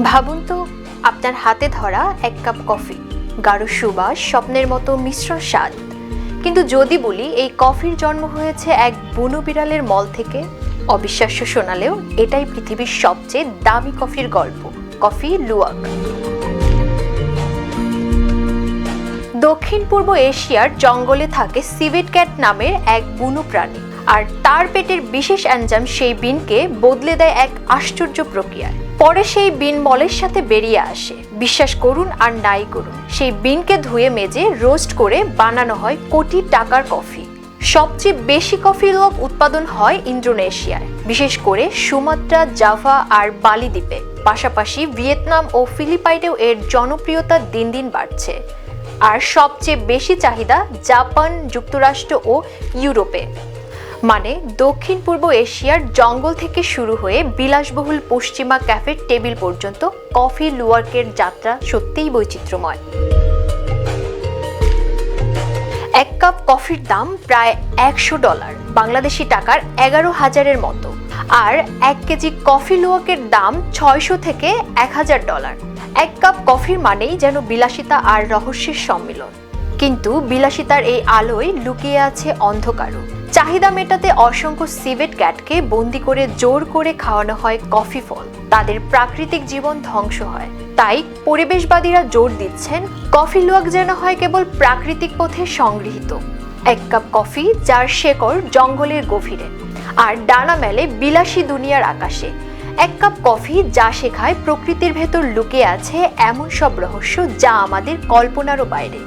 ভাবুন তো, আপনার হাতে ধরা এক কাপ কফি, গাঢ় সুবাস, স্বপ্নের মতো মিশ্র স্বাদ। কিন্তু যদি বলি এই কফির জন্ম হয়েছে এক বুনো বিড়ালের মল থেকে, অবিশ্বাস্য শোনালেও এটাই পৃথিবীর সবচেয়ে দামি কফির গল্প, কফি লুওয়াক। দক্ষিণ পূর্ব এশিয়ার জঙ্গলে থাকে সিভেট ক্যাট নামের এক বুনো প্রাণী, আর তার পেটের বিশেষ এনজাইম সেই বিনকে বদলে দেয় এক আশ্চর্য প্রক্রিয়ায়। পরে সেই বিন মলের সাথে বেরিয়ে আসে। বিশ্বাস করুন আর নাই করুন, সেই বিনকে ধুয়ে মেজে রোস্ট করে বানানো হয় কোটি টাকার কফি। সবচেয়ে বেশি কফি লুওয়াক উৎপাদন হয় ইন্দোনেশিয়ায়, বিশেষ করে সুমাত্রা, জাভা আর বালি দ্বীপে। পাশাপাশি ভিয়েতনাম ও ফিলিপাইনেও এর জনপ্রিয়তা দিন দিন বাড়ছে। আর সবচেয়ে বেশি চাহিদা জাপান, যুক্তরাষ্ট্র ও ইউরোপে। মানে দক্ষিণ পূর্ব এশিয়ার জঙ্গল থেকে শুরু হয়ে বিলাসবহুল পশ্চিমা ক্যাফের টেবিল পর্যন্ত কফি লুওয়াকের যাত্রা সত্যিই বৈচিত্র্যময়। এক কাপ কফির দাম প্রায় $100, বাংলাদেশি টাকার 11,000-এর মতো। আর 1 কেজি কফি লুওয়াকের দাম $600 থেকে $1,000। এক কাপ কফির মানেই যেন বিলাসিতা আর রহস্যের সম্মিলন। কিন্তু বিলাসিতার এই আলোয় লুকিয়ে আছে অন্ধকারও। চাহিদা মেটাতে অসংখ্য সিভেট ক্যাটকে বন্দি করে জোর করে খাওয়ানো হয় কফি ফল। তাদের প্রাকৃতিক জীবন ধ্বংস হয়। তাই পরিবেশবাদীরা জোর দিচ্ছেন কফি লুওয়াক যেন হয় কেবল প্রাকৃতিক পথে সংগৃহীত এক কাপ কফি, যার শেকড় জঙ্গলের গভীরে আর ডানা মেলে বিলাসী দুনিয়ার আকাশে। এক কাপ কফি যা শেখায় প্রকৃতির ভেতর লুকিয়ে আছে এমন সব রহস্য যা আমাদের কল্পনারও বাইরে।